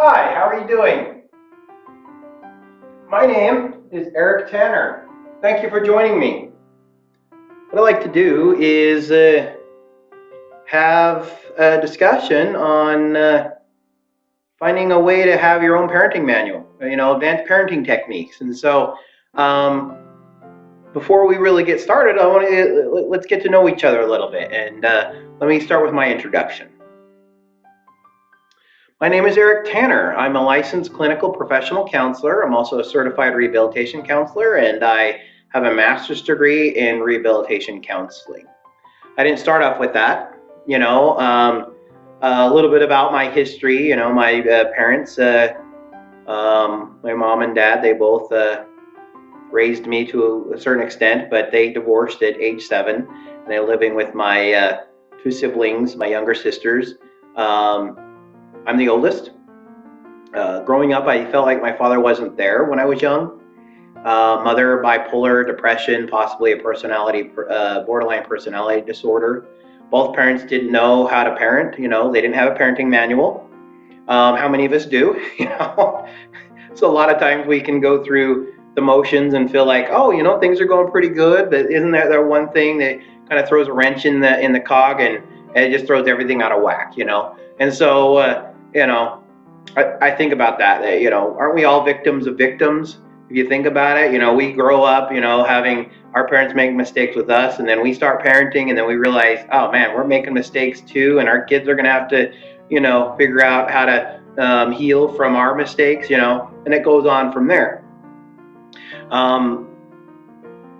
Hi, how are you doing? My name is Eric Tanner. Thank you for joining me. What I'd like to do is have a discussion on finding a way to have your own parenting manual, advanced parenting techniques. And so, before we really get started, let's get to know each other a little bit. And let me start with my introduction. My name is Eric Tanner. I'm a licensed clinical professional counselor. I'm also a certified rehabilitation counselor, and I have a master's degree in rehabilitation counseling. I didn't start off with that. A little bit about my history. My parents, my mom and dad, they both raised me to a certain extent, but they divorced at age 7, and they're living with my 2 siblings, my younger sisters. I'm the oldest. Growing up, I felt like my father wasn't there when I was young. Mother, bipolar, depression, possibly a borderline personality disorder. Both parents didn't know how to parent. They didn't have a parenting manual. How many of us do? So a lot of times we can go through the motions and feel like, things are going pretty good, but isn't there one thing that kind of throws a wrench in the cog and it just throws everything out of whack, And so, I think about that, aren't we all victims of victims? If you think about it, we grow up, having our parents make mistakes with us, and then we start parenting, and then we realize, oh man, we're making mistakes too, and our kids are going to have to, figure out how to heal from our mistakes, and it goes on from there.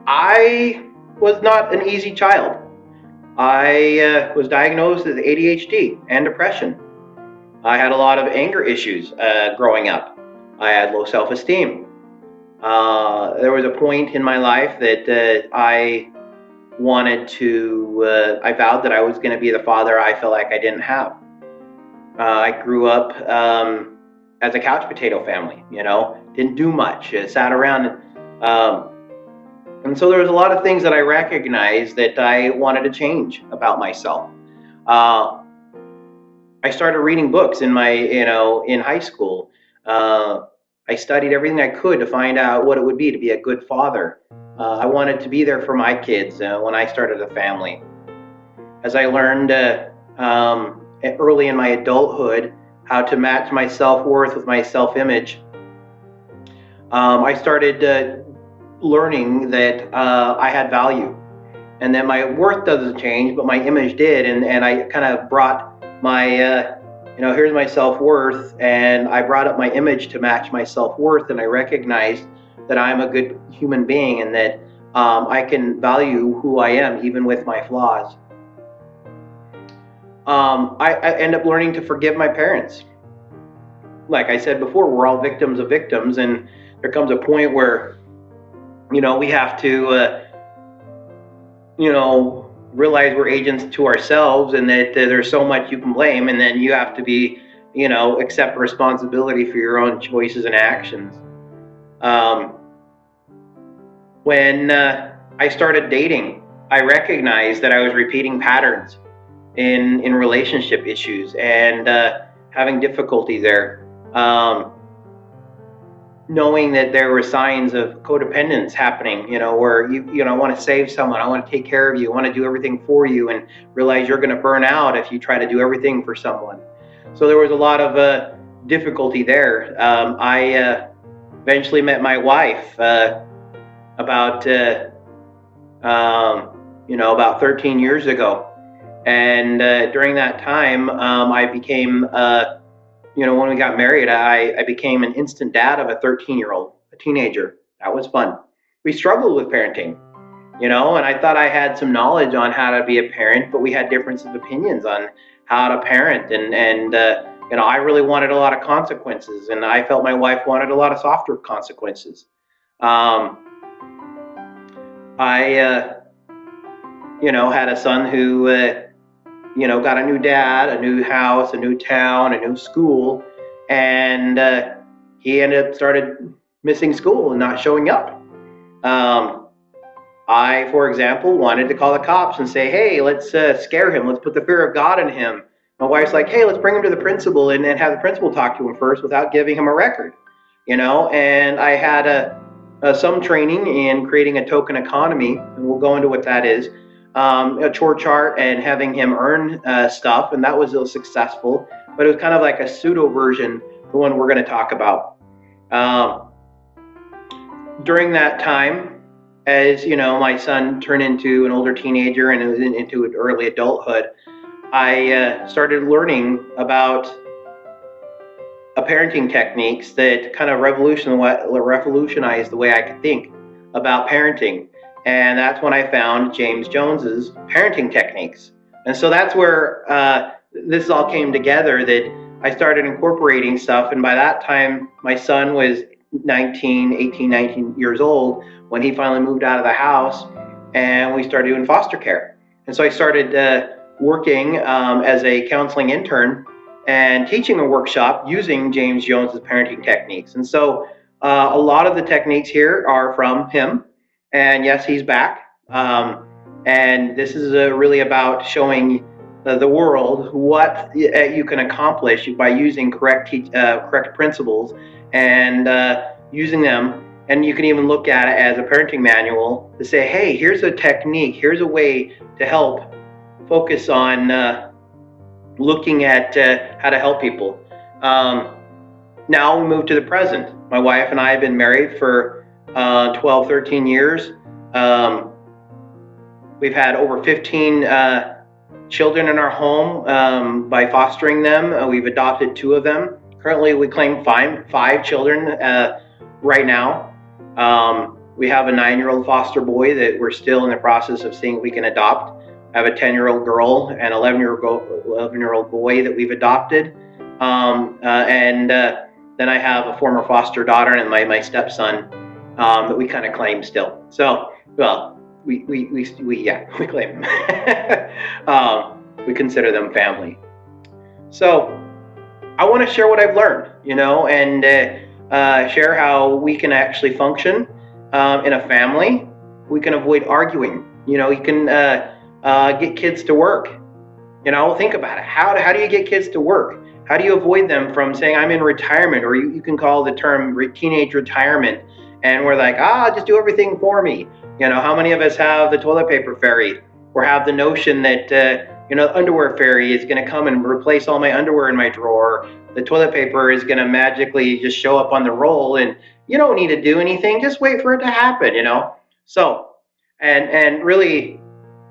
I was not an easy child. I was diagnosed with ADHD and depression. I had a lot of anger issues growing up. I had low self-esteem. There was a point in my life that I vowed that I was going to be the father I felt like I didn't have. I grew up as a couch potato family, didn't do much, sat around. And so there was a lot of things that I recognized that I wanted to change about myself. I started reading books in high school. I studied everything I could to find out what it would be to be a good father. I wanted to be there for my kids when I started a family. As I learned early in my adulthood how to match my self-worth with my self-image, I started learning that I had value, and that my worth doesn't change, but my image did, and I kind of brought my, here's my self-worth, and I brought up my image to match my self-worth, and I recognized that I'm a good human being, and that I can value who I am, even with my flaws. I end up learning to forgive my parents. Like I said before, we're all victims of victims, and there comes a point where, we have to, realize we're agents to ourselves, and that there's so much you can blame, and then you have to be, accept responsibility for your own choices and actions. When I started dating, I recognized that I was repeating patterns in relationship issues and having difficulty there. Knowing that there were signs of codependence happening, where you want to save someone, I want to take care of you, I want to do everything for you, and realize you're going to burn out if you try to do everything for someone. So there was a lot of difficulty there. I eventually met my wife about 13 years ago, and during that time, I became when we got married, I became an instant dad of a 13-year-old, a teenager. That was fun. We struggled with parenting, and I thought I had some knowledge on how to be a parent, but we had differences of opinions on how to parent, and I really wanted a lot of consequences, and I felt my wife wanted a lot of softer consequences. I had a son who got a new dad, a new house, a new town, a new school, and he started missing school and not showing up. I, for example, wanted to call the cops and say, hey, let's scare him. Let's put the fear of God in him. My wife's like, hey, let's bring him to the principal and have the principal talk to him first without giving him a record, and I had some training in creating a token economy, and we'll go into what that is, a chore chart, and having him earn stuff, and that was successful, but it was kind of like a pseudo version, the one we're going to talk about. During that time, as my son turned into an older teenager and into early adulthood, I started learning about parenting techniques that kind of revolutionized the way I could think about parenting. And that's when I found James Jones's parenting techniques. And so that's where this all came together, that I started incorporating stuff. And by that time, my son was 19 years old when he finally moved out of the house, and we started doing foster care. And so I started working as a counseling intern and teaching a workshop using James Jones's parenting techniques. And so a lot of the techniques here are from him. And yes, he's back. And this is really about showing the world what you can accomplish by using correct principles and using them. And you can even look at it as a parenting manual to say, hey, here's a technique, here's a way to help focus on looking at how to help people. Now we move to the present. My wife and I have been married for 12, 13 years. We've had over 15 children in our home by fostering them. We've adopted 2 of them. Currently, we claim five children right now. We have a 9-year-old foster boy that we're still in the process of seeing if we can adopt. I have a 10-year-old girl and 11-year-old boy that we've adopted. And then I have a former foster daughter and my stepson that we kind of claim still. So, well, we claim them. We consider them family. So I want to share what I've learned, and share how we can actually function in a family. We can avoid arguing. You can get kids to work. Think about it. How do you get kids to work? How do you avoid them from saying, I'm in retirement, or you can call the term teenage retirement, and we're like, just do everything for me. How many of us have the toilet paper fairy, or have the notion that, the underwear fairy is going to come and replace all my underwear in my drawer. The toilet paper is going to magically just show up on the roll, and you don't need to do anything. Just wait for it to happen, So, and really,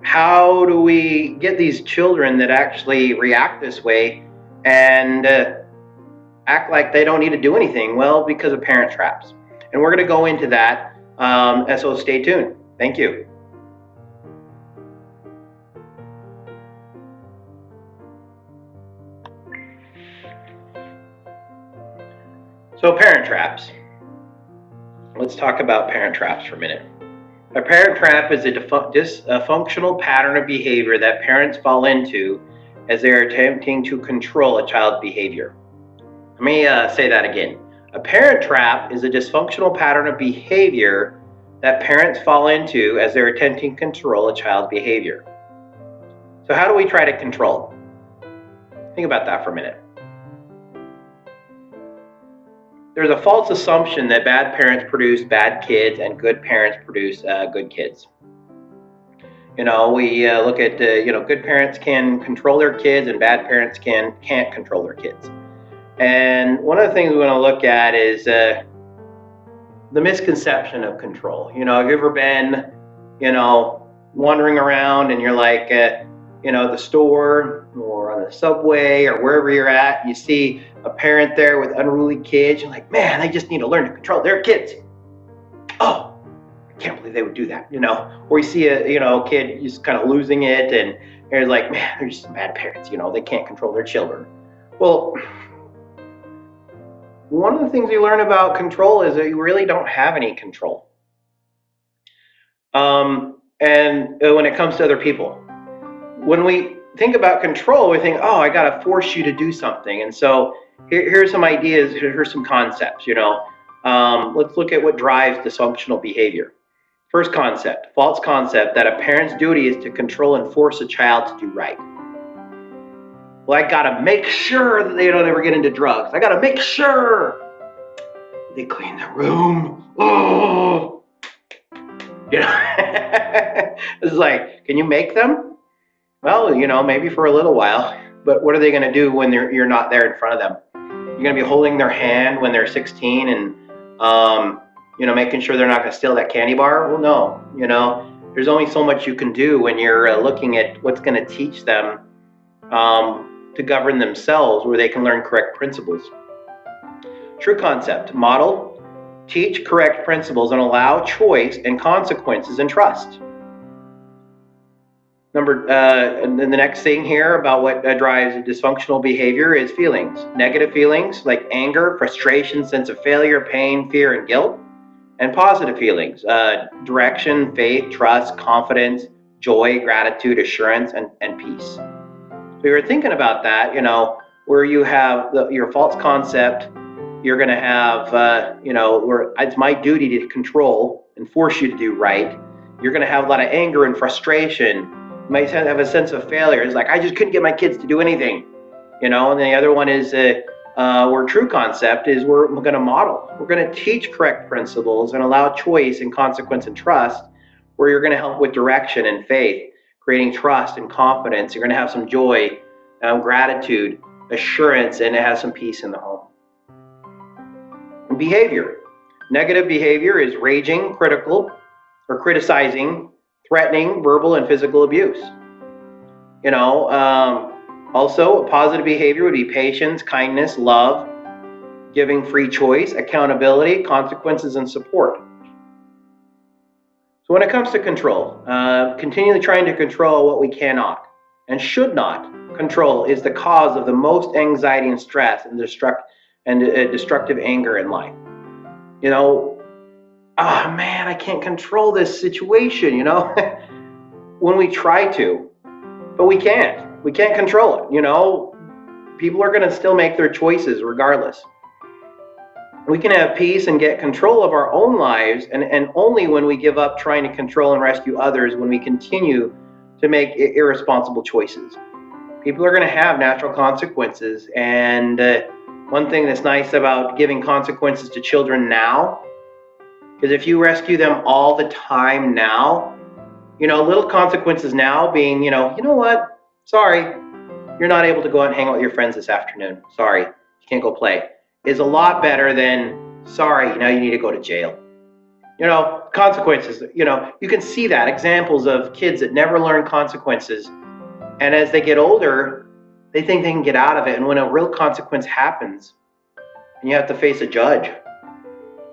how do we get these children that actually react this way and act like they don't need to do anything? Well, because of parent traps. And we're going to go into that, and so stay tuned. Thank you. So parent traps. Let's talk about parent traps for a minute. A parent trap is a dysfunctional pattern of behavior that parents fall into as they are attempting to control a child's behavior. Let me say that again. A parent trap is a dysfunctional pattern of behavior that parents fall into as they're attempting to control a child's behavior. So how do we try to control? Think about that for a minute. There's a false assumption that bad parents produce bad kids and good parents produce good kids. We look at, good parents can control their kids and bad parents can't control their kids. And one of the things we want to look at is the misconception of control. Have you ever been, wandering around and you're like, the store or on the subway or wherever you're at, you see a parent there with unruly kids. You're like, man, they just need to learn to control their kids. Oh, I can't believe they would do that, Or you see a kid just kind of losing it, and you're like, man, they're just bad parents, they can't control their children. Well, one of the things you learn about control is that you really don't have any control. And when it comes to other people, when we think about control, we think, I got to force you to do something. And so here's some ideas, here's some concepts, Let's look at what drives dysfunctional behavior. First concept, false concept that a parent's duty is to control and force a child to do right. Well, I gotta make sure that they don't ever get into drugs. I gotta make sure they clean the room. Oh, it's like, can you make them? Well, maybe for a little while. But what are they gonna do when you're not there in front of them? You're gonna be holding their hand when they're 16 and making sure they're not gonna steal that candy bar. Well, no. There's only so much you can do when you're looking at what's gonna teach them to govern themselves, where they can learn correct principles. True concept: model, teach correct principles, and allow choice and consequences and trust. And the next thing here about what drives dysfunctional behavior is feelings. Negative feelings like anger, frustration, sense of failure, pain, fear, and guilt. And positive feelings, direction, faith, trust, confidence, joy, gratitude, assurance, and peace. So you're thinking about that, where you have your false concept, you're going to have, where it's my duty to control and force you to do right. You're going to have a lot of anger and frustration. You might have a sense of failure. It's like, I just couldn't get my kids to do anything, and the other one is where true concept is we're going to model. We're going to teach correct principles and allow choice and consequence and trust, where you're going to help with direction and faith, creating trust and confidence. You're going to have some joy, gratitude, assurance, and it has some peace in the home. Behavior. Negative behavior is raging, critical, or criticizing, threatening, verbal, and physical abuse. Also, positive behavior would be patience, kindness, love, giving free choice, accountability, consequences, and support. So when it comes to control, continually trying to control what we cannot and should not control is the cause of the most anxiety and stress and destructive anger in life. Oh man, I can't control this situation, when we try to, but we can't. We can't control it, People are going to still make their choices regardless. We can have peace and get control of our own lives, and only when we give up trying to control and rescue others, when we continue to make irresponsible choices. People are going to have natural consequences, and one thing that's nice about giving consequences to children now is if you rescue them all the time now, little consequences now being, you know what? Sorry, you're not able to go out and hang out with your friends this afternoon. Sorry, you can't go play. Is a lot better than, sorry, now you need to go to jail. Consequences, you can see that, examples of kids that never learn consequences. And as they get older, they think they can get out of it. And when a real consequence happens, and you have to face a judge,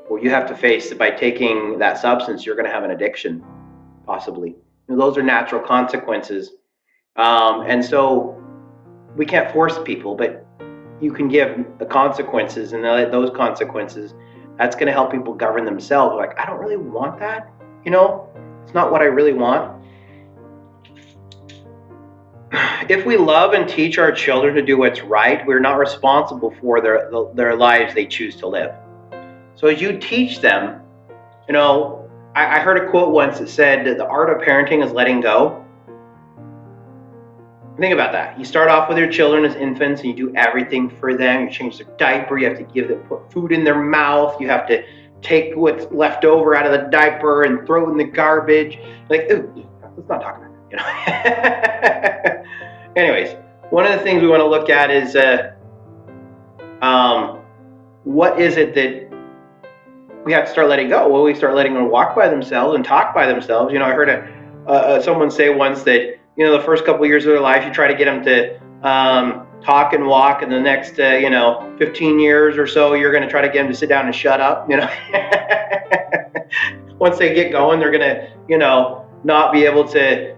or you have to face, by taking that substance, you're going to have an addiction, possibly. Those are natural consequences. And so we can't force people, but you can give the consequences, and those consequences, that's going to help people govern themselves. Like, I don't really want that. It's not what I really want. If we love and teach our children to do what's right, we're not responsible for their lives they choose to live. So as you teach them, I heard a quote once that said that the art of parenting is letting go. Think about that. You start off with your children as infants and you do everything for them. You change their diaper. You have to put food in their mouth. You have to take what's left over out of the diaper and throw it in the garbage. Like, ooh, let's not talk about it. Anyways, one of the things we want to look at is what is it that we have to start letting go? Well, we start letting them walk by themselves and talk by themselves. I heard someone say once that, the first couple of years of their life, you try to get them to talk and walk, and the next, 15 years or so, you're going to try to get them to sit down and shut up. Once they get going, they're going to, not be able to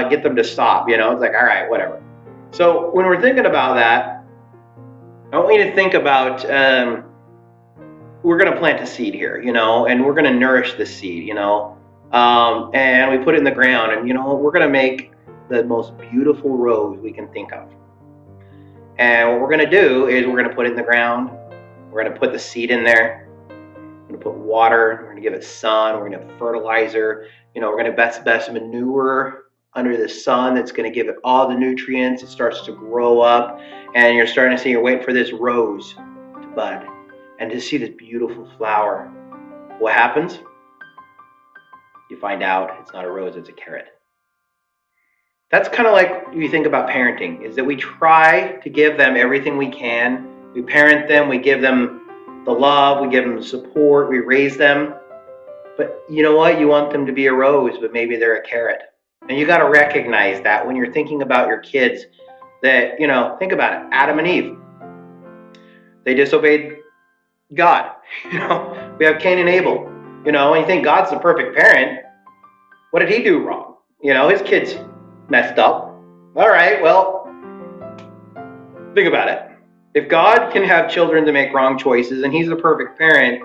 get them to stop. It's like, all right, whatever. So when we're thinking about that, I want you to think about we're going to plant a seed here, and we're going to nourish the seed, and we put it in the ground, and we're going to make the most beautiful rose we can think of. And what we're going to do is we're going to put it in the ground. We're going to put the seed in there. We're going to put water. We're going to give it sun. We're going to have fertilizer. We're going to best manure. under the sun that's going to give it all the nutrients. It starts to grow up, and you're starting to see, you're waiting for this rose to bud and to see this beautiful flower. What happens? You find out it's not a rose, it's a carrot. That's kind of like you think about parenting, is that we try to give them everything we can. We parent them, we give them the love, we give them the support, we raise them. But you know what? You want them to be a rose, but maybe they're a carrot. And you got to recognize that when you're thinking about your kids, that, think about it. Adam and Eve, they disobeyed God. We have Cain and Abel. And you think God's the perfect parent. What did he do wrong? His kids messed up. All right, well, think about it. If God can have children to make wrong choices and he's the perfect parent,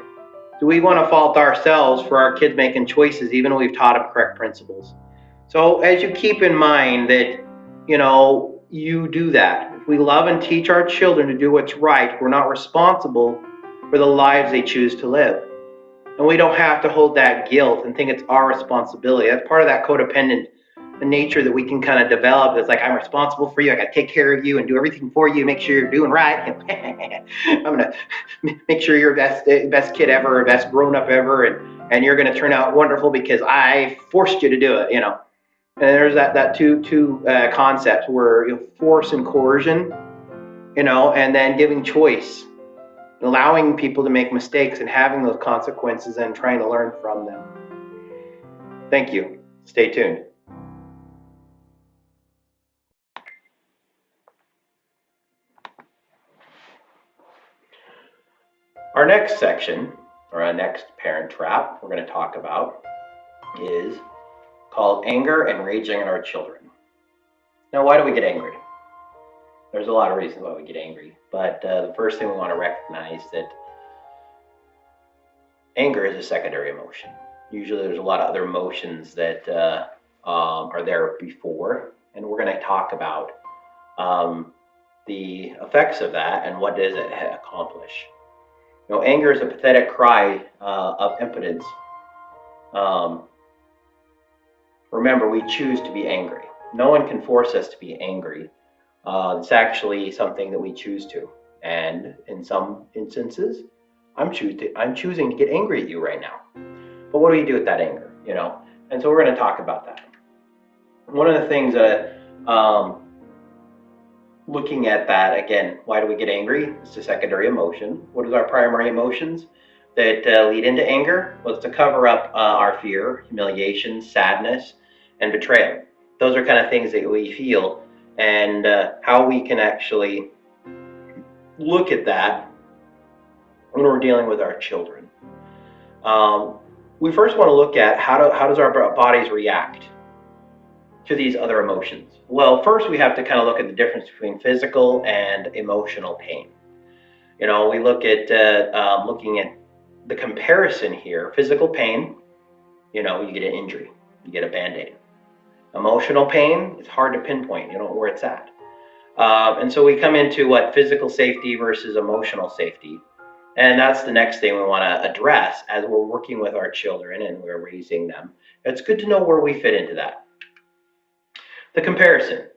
do we want to fault ourselves for our kids making choices even though we've taught them correct principles? So as you keep in mind that, you do that. If we love and teach our children to do what's right, we're not responsible for the lives they choose to live. And we don't have to hold that guilt and think it's our responsibility. That's part of that codependent nature that we can kind of develop. It's like, I'm responsible for you. I got to take care of you and do everything for you, make sure you're doing right. I'm going to make sure you're best kid ever, best grown up ever, and you're going to turn out wonderful because I forced you to do it, And there's that two concepts where force and coercion, and then giving choice, allowing people to make mistakes and having those consequences and trying to learn from them. Thank you. Stay tuned. Our next section, or our next parent trap we're going to talk about is called anger and raging at our children. Now, why do we get angry? There's a lot of reasons why we get angry, but the first thing we want to recognize that anger is a secondary emotion. Usually there's a lot of other emotions that are there before, and we're going to talk about the effects of that and what does it accomplish. Anger is a pathetic cry of impotence. Remember, we choose to be angry. No one can force us to be angry. It's actually something that we choose to. And in some instances, I'm choosing to get angry at you right now. But what do we do with that anger? And so we're going to talk about that. One of the things that looking at that, again, why do we get angry? It's a secondary emotion. What is our primary emotions that lead into anger? Well, it's to cover up our fear, humiliation, sadness, and betrayal. Those are kind of things that we feel, and how we can actually look at that when we're dealing with our children. We first want to look at how does our bodies react to these other emotions. Well, first we have to kind of look at the difference between physical and emotional pain. We look at looking at the comparison here. Physical pain, you get an injury, you get a Band-Aid. Emotional pain, it's hard to pinpoint, where it's at. And so we come into what physical safety versus emotional safety. And that's the next thing we want to address as we're working with our children and we're raising them. It's good to know where we fit into that. The comparison,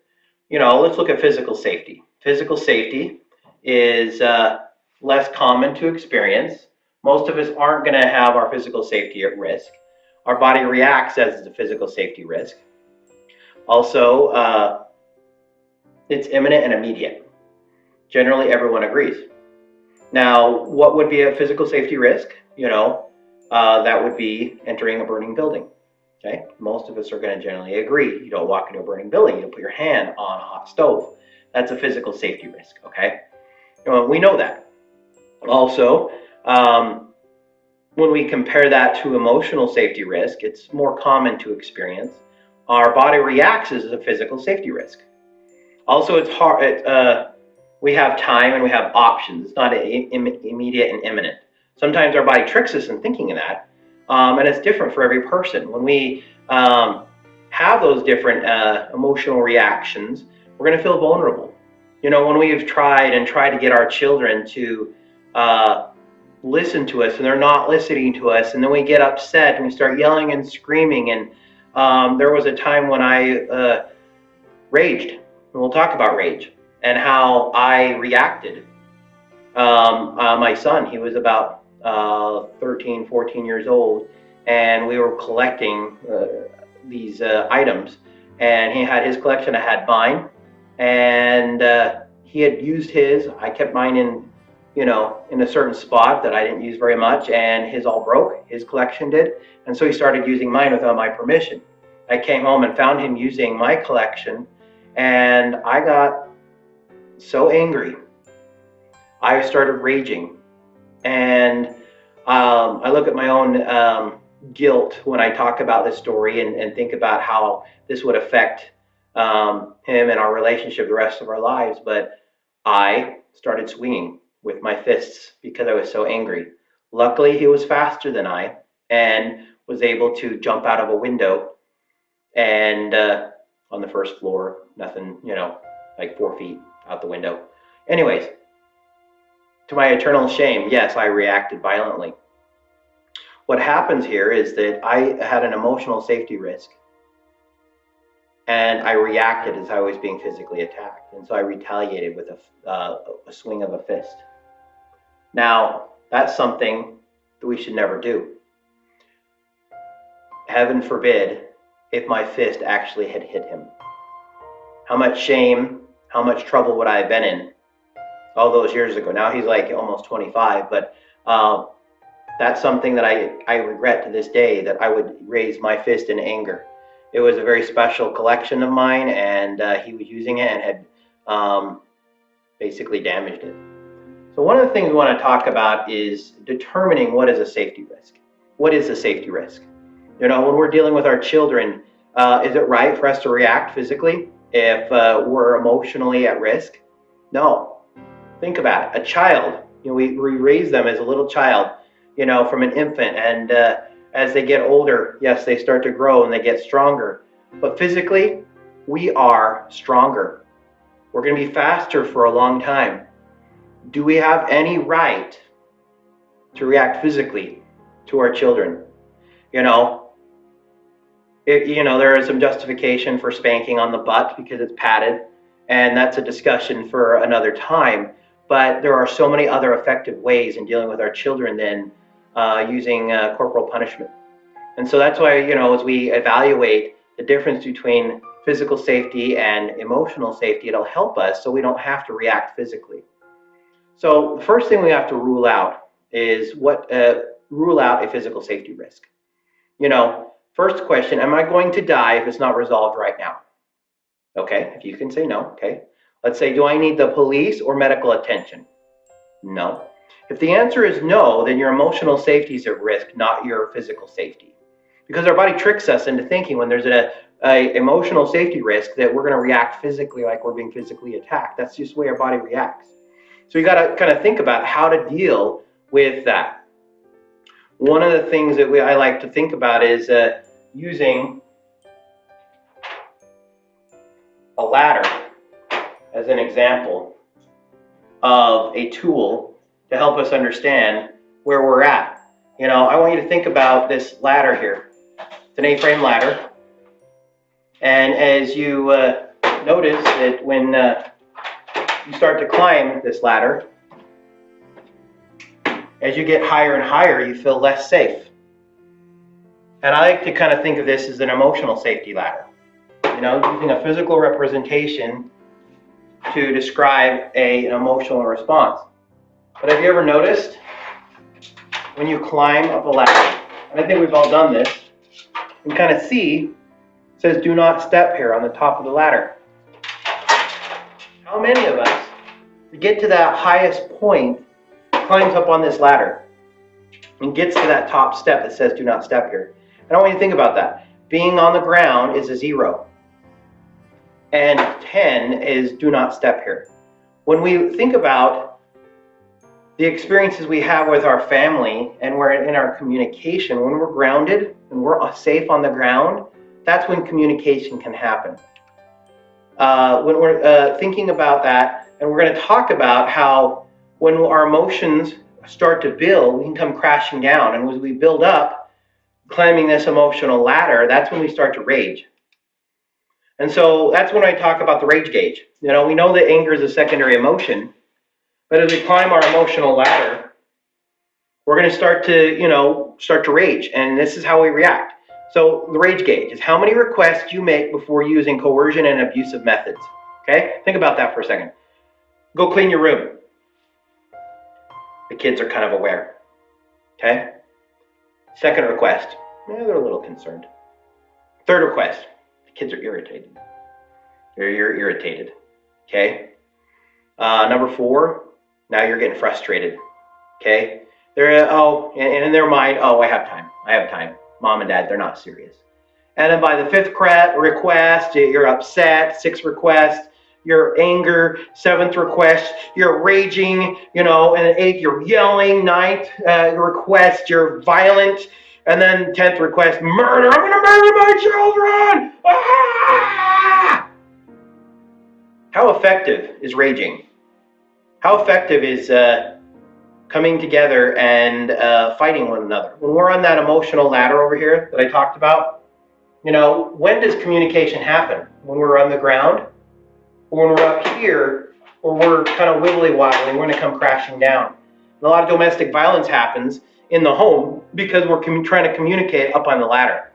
let's look at physical safety. Physical safety is less common to experience. Most of us aren't going to have our physical safety at risk. Our body reacts as a physical safety risk. Also, it's imminent and immediate. Generally, everyone agrees. Now, what would be a physical safety risk? That would be entering a burning building. Okay, most of us are going to generally agree. You don't walk into a burning building. You don't put your hand on a hot stove. That's a physical safety risk. Okay, we know that. Also, when we compare that to emotional safety risk, it's more common to experience. Our body reacts as a physical safety risk. Also, it's hard. We have time and we have options. It's not immediate and imminent. Sometimes our body tricks us in thinking of that. And it's different for every person. When we have those different emotional reactions, we're going to feel vulnerable. When we've tried to get our children to listen to us and they're not listening to us, and then we get upset and we start yelling and screaming, and there was a time when I raged. And we'll talk about rage and how I reacted. My son, he was about 13, 14 years old, and we were collecting these items. And he had his collection, I had mine, and he had used his. I kept mine in a certain spot that I didn't use very much, and his all broke. His collection did, and so he started using mine without my permission. I came home and found him using my collection, and I got so angry. I started raging, and I look at my own guilt when I talk about this story and think about how this would affect him and our relationship the rest of our lives. But I started swinging with my fists because I was so angry. Luckily, he was faster than I and was able to jump out of a window and on the first floor, nothing, like 4 feet out the window. Anyways, to my eternal shame, yes, I reacted violently. What happens here is that I had an emotional safety risk, and I reacted as I was being physically attacked, and so I retaliated with a swing of a fist. Now, that's something that we should never do. Heaven forbid if my fist actually had hit him. How much shame, how much trouble would I have been in all those years ago? Now he's like almost 25, but that's something that I regret to this day, that I would raise my fist in anger. It was a very special collection of mine, and he was using it and had basically damaged it. So one of the things we want to talk about is determining what is a safety risk. What is a safety risk? When we're dealing with our children, is it right for us to react physically if we're emotionally at risk? No. Think about it. A child, we raise them as a little child, from an infant, and as they get older, yes, they start to grow and they get stronger. But physically, we are stronger. We're going to be faster for a long time. Do we have any right to react physically to our children? There is some justification for spanking on the butt because it's padded, and that's a discussion for another time. But there are so many other effective ways in dealing with our children than using corporal punishment. And so that's why, as we evaluate the difference between physical safety and emotional safety, it'll help us so we don't have to react physically. So the first thing we have to rule out is rule out a physical safety risk. First question, am I going to die if it's not resolved right now? Okay, if you can say no, okay. Let's say, do I need the police or medical attention? No. If the answer is no, then your emotional safety is at risk, not your physical safety. Because our body tricks us into thinking when there's an emotional safety risk that we're going to react physically like we're being physically attacked. That's just the way our body reacts. So you got to kind of think about how to deal with that. One of the things that I like to think about is using a ladder as an example of a tool to help us understand where we're at. I want you to think about this ladder here. It's an A-frame ladder. And as you notice that when you start to climb this ladder, as you get higher and higher, you feel less safe. And I like to kind of think of this as an emotional safety ladder. Using a physical representation to describe an emotional response. But have you ever noticed when you climb up a ladder, and I think we've all done this, you can kind of see, it says do not step here on the top of the ladder. How many of us, to get to that highest point, climbs up on this ladder and gets to that top step that says do not step here? And I want you to think about that. Being on the ground is a 0. And 10 is do not step here. When we think about the experiences we have with our family and we're in our communication, when we're grounded and we're safe on the ground, that's when communication can happen. When we're thinking about that, and we're going to talk about how when our emotions start to build, we can come crashing down. And as we build up, climbing this emotional ladder, that's when we start to rage. And so that's when I talk about the rage gauge. We know that anger is a secondary emotion, but as we climb our emotional ladder, we're going to start to rage, and this is how we react. So the rage gauge is how many requests you make before using coercion and abusive methods. Okay? Think about that for a second. Go clean your room. The kids are kind of aware. Okay? Second request. They're a little concerned. Third request. The kids are irritated. You're irritated. Okay? Number 4. Now you're getting frustrated. Okay? And in their mind, I have time. Mom and dad, they're not serious. And then by the 5th request, you're upset. 6th request, you're anger. 7th request, you're raging. And then 8th, you're yelling. 9th request, you're violent. And then 10th request, murder. I'm going to murder my children. Ah! How effective is raging? How effective is coming together and fighting one another? When we're on that emotional ladder over here that I talked about, when does communication happen? When we're on the ground? Or when we're up here, or we're kind of wibbly wobbling, we're going to come crashing down. And a lot of domestic violence happens in the home because we're trying to communicate up on the ladder.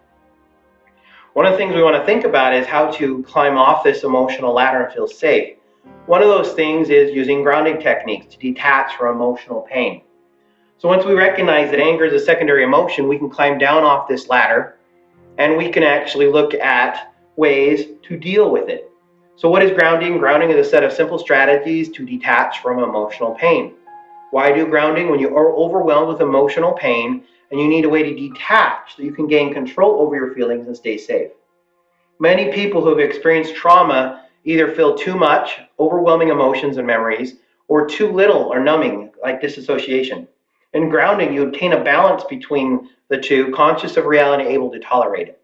One of the things we want to think about is how to climb off this emotional ladder and feel safe. One of those things is using grounding techniques to detach from emotional pain. So once we recognize that anger is a secondary emotion, we can climb down off this ladder and we can actually look at ways to deal with it. So what is grounding? Grounding is a set of simple strategies to detach from emotional pain. Why do grounding? When you are overwhelmed with emotional pain and you need a way to detach so you can gain control over your feelings and stay safe. Many people who have experienced trauma either feel too much, overwhelming emotions and memories, or too little or numbing, like disassociation. In grounding, you obtain a balance between the two, conscious of reality, able to tolerate it.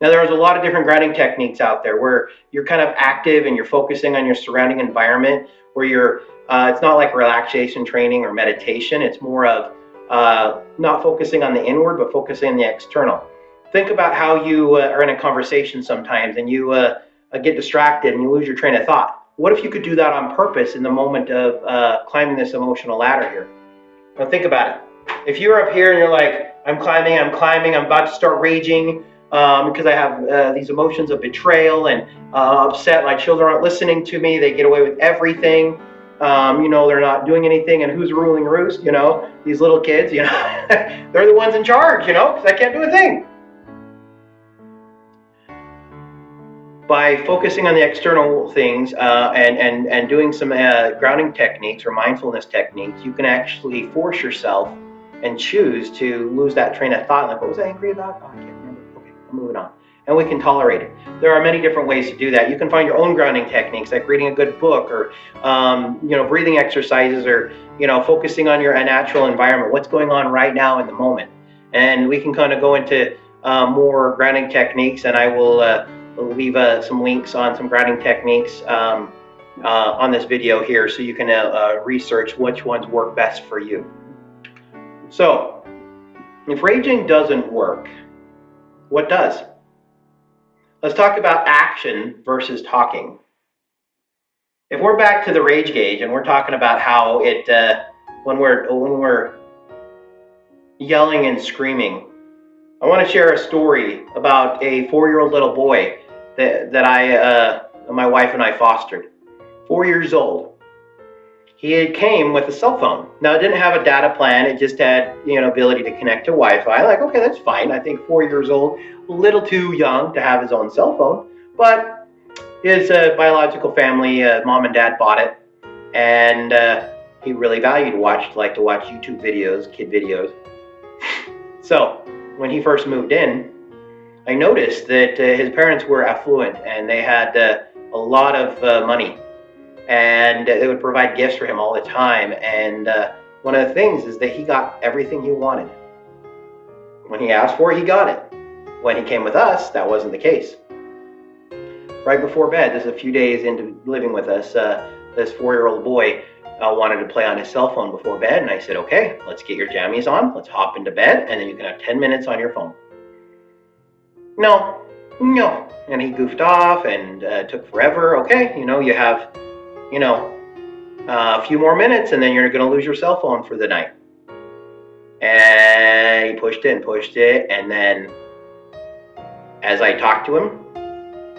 Now, there's a lot of different grounding techniques out there where you're kind of active and you're focusing on your surrounding environment, where it's not like relaxation training or meditation. It's more of not focusing on the inward, but focusing on the external. Think about how you are in a conversation sometimes and you get distracted and you lose your train of thought. What if you could do that on purpose in the moment of climbing this emotional ladder here? Now think about it. If you're up here and you're like, I'm climbing, I'm about to start raging because I have these emotions of betrayal and upset, my children aren't listening to me, they get away with everything, they're not doing anything, and who's ruling roost? These little kids, they're the ones in charge, because I can't do a thing. By focusing on the external things and doing some grounding techniques or mindfulness techniques, you can actually force yourself and choose to lose that train of thought. Like, what was I angry about? Oh, I can't remember. Okay, I'm moving on. And we can tolerate it. There are many different ways to do that. You can find your own grounding techniques, like reading a good book or, breathing exercises or, focusing on your natural environment, what's going on right now in the moment. And we can kind of go into more grounding techniques, and I will leave some links on some grounding techniques on this video here so you can research which ones work best for you. So, if raging doesn't work, what does? Let's talk about action versus talking. If we're back to the rage gauge and we're talking about how it, when we're yelling and screaming, I want to share a story about a 4-year-old little boy that my wife and I fostered. 4 years old. He came with a cell phone. Now, it didn't have a data plan. It just had, ability to connect to Wi-Fi. Like, okay, that's fine. I think 4 years old, a little too young to have his own cell phone. But his biological family, mom and dad bought it. And he really valued to watch YouTube videos, kid videos. So, when he first moved in, I noticed that his parents were affluent and they had a lot of money, and they would provide gifts for him all the time. And one of the things is that he got everything he wanted. When he asked for it, he got it. When he came with us, that wasn't the case. Right before bed, this is a few days into living with us, this 4-year-old boy wanted to play on his cell phone before bed, and I said, okay, let's get your jammies on, let's hop into bed, and then you can have 10 minutes on your phone. no, no. And he goofed off and took forever. Okay, you have, a few more minutes and then you're going to lose your cell phone for the night. And he pushed it. And then as I talked to him,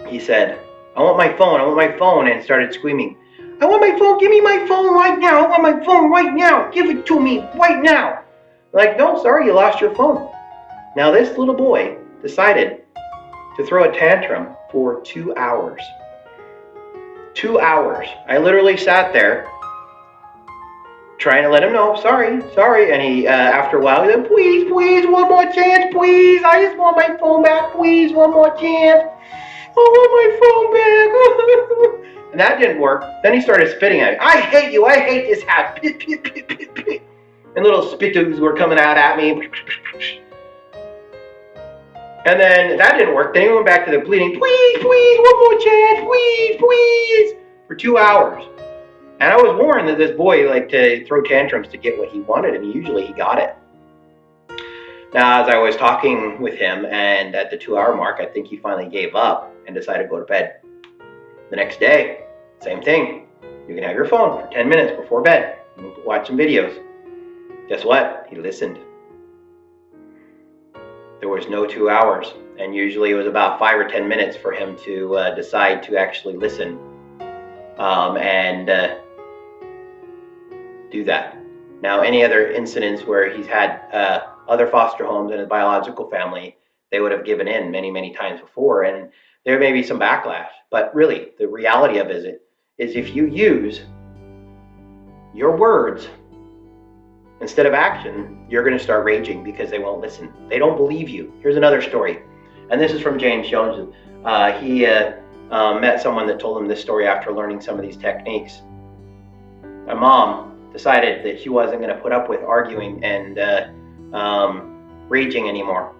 he said, I want my phone, and started screaming, I want my phone, give me my phone right now, I want my phone right now, give it to me right now. Like, no, sorry, you lost your phone. Now this little boy decided to throw a tantrum for 2 hours. 2 hours. I literally sat there trying to let him know, sorry, and he, after a while, he said, please, one more chance, please, I just want my phone back, please, one more chance. I want my phone back. And that didn't work. Then he started spitting at me. I hate you. I hate this house. Pit, pit, pit, pit, pit. And little spittoos were coming out at me. And then that didn't work. Then he went back to the pleading. Please, one more chance. Please. For 2 hours. And I was warned that this boy liked to throw tantrums to get what he wanted, and usually he got it. Now, as I was talking with him, and at the 2-hour mark, I think he finally gave up and decided to go to bed. The next day, same thing. You can have your phone for 10 minutes before bed. You can watch some videos. Guess what? He listened. There was no 2 hours, and usually it was about 5 or 10 minutes for him to decide to actually listen and do that. Now, any other incidents where he's had other foster homes in his biological family, they would have given in many, many times before, and there may be some backlash. But really, the reality of it is if you use your words instead of action, you're going to start raging because they won't listen. They don't believe you. Here's another story, and this is from James Jones. He met someone that told him this story after learning some of these techniques. My mom decided that she wasn't going to put up with arguing and raging anymore.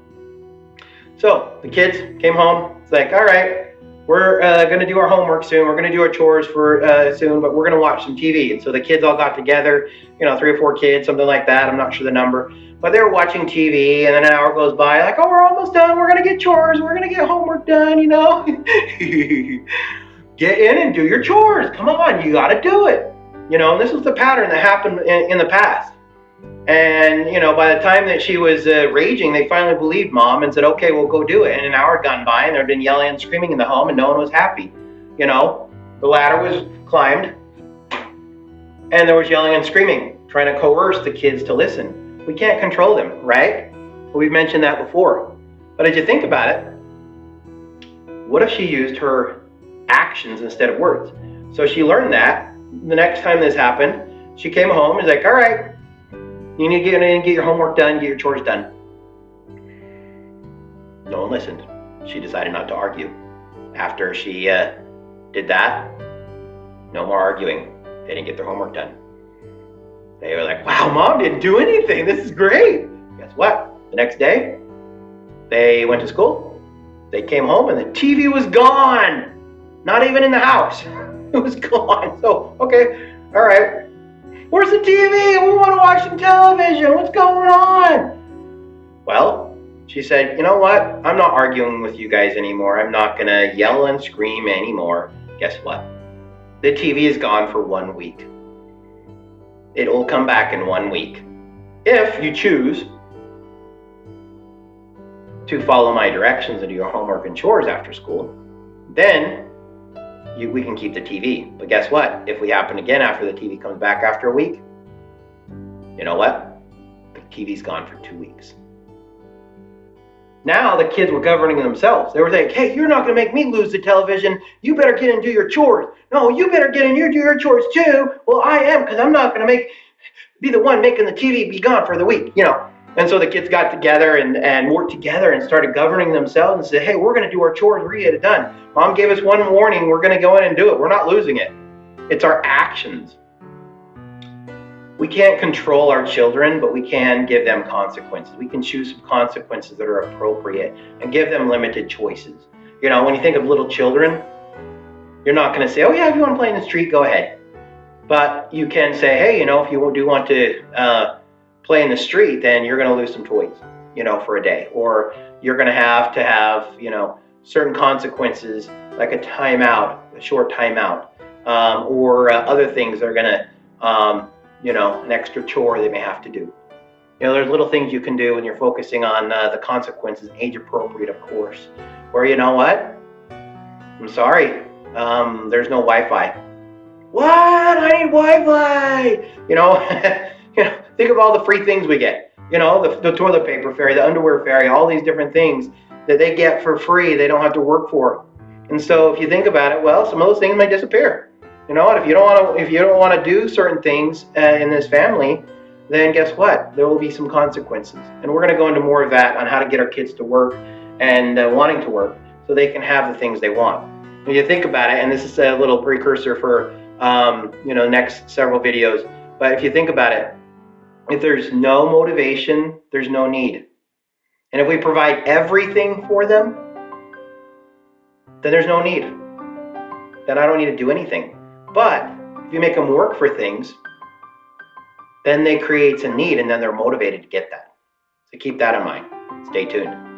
So the kids came home. It's like, all right, we're going to do our homework soon. We're going to do our chores for soon, but we're going to watch some TV. And so the kids all got together, 3 or 4 kids, something like that. I'm not sure the number. But they were watching TV, and then an hour goes by, like, oh, we're almost done. We're going to get chores. We're going to get homework done, Get in and do your chores. Come on, you got to do it. And this was the pattern that happened in the past. And, by the time that she was raging, they finally believed Mom and said, okay, we'll go do it. And an hour had gone by, and there had been yelling and screaming in the home, and no one was happy. The ladder was climbed, and there was yelling and screaming, trying to coerce the kids to listen. We can't control them, right? We've mentioned that before. But as you think about it, what if she used her actions instead of words? So she learned that. The next time this happened, she came home and was like, all right, you need to get your homework done, get your chores done. No one listened. She decided not to argue. After she did that, no more arguing. They didn't get their homework done. They were like, wow, Mom didn't do anything. This is great. Guess what? The next day, they went to school. They came home and the TV was gone. Not even in the house. It was gone. So, okay, all right. Where's the TV? We want to watch some television. What's going on? Well, she said, you know what? I'm not arguing with you guys anymore. I'm not going to yell and scream anymore. Guess what? The TV is gone for 1 week. It will come back in 1 week. If you choose to follow my directions and do your homework and chores after school, then we can keep the TV. But guess what? If we happen again after the TV comes back after a week, you know what? The TV's gone for 2 weeks. Now the kids were governing themselves. They were saying, hey, you're not going to make me lose the television. You better get in and do your chores. No, you better get in and do your chores too. Well, I am, because I'm not going to be the one making the TV be gone for the week, And so the kids got together and worked together and started governing themselves and said, hey, we're going to do our chores. We're going to get it done. Mom gave us one warning. We're going to go in and do it. We're not losing it. It's our actions. We can't control our children, but we can give them consequences. We can choose some consequences that are appropriate and give them limited choices. When you think of little children, you're not going to say, oh yeah, if you want to play in the street, go ahead. But you can say, hey, if you do want to play in the street, then you're going to lose some toys. for a day, or you're going to have, certain consequences like a timeout, a short timeout, or other things that are going to, an extra chore they may have to do. There's little things you can do when you're focusing on the consequences, age appropriate, of course, where you know what? I'm sorry, there's no Wi-Fi. What? I need Wi-Fi. Think of all the free things we get. The toilet paper fairy, the underwear fairy, all these different things that they get for free. They don't have to work for. And so if you think about it, well, some of those things might disappear. If you don't want to do certain things in this family, then guess what? There will be some consequences. And we're going to go into more of that on how to get our kids to work and wanting to work so they can have the things they want. When you think about it, and this is a little precursor for next several videos, but if you think about it, if there's no motivation, there's no need. And if we provide everything for them, then there's no need. Then I don't need to do anything. But if you make them work for things, then they create a need, and then they're motivated to get that. So keep that in mind. Stay tuned.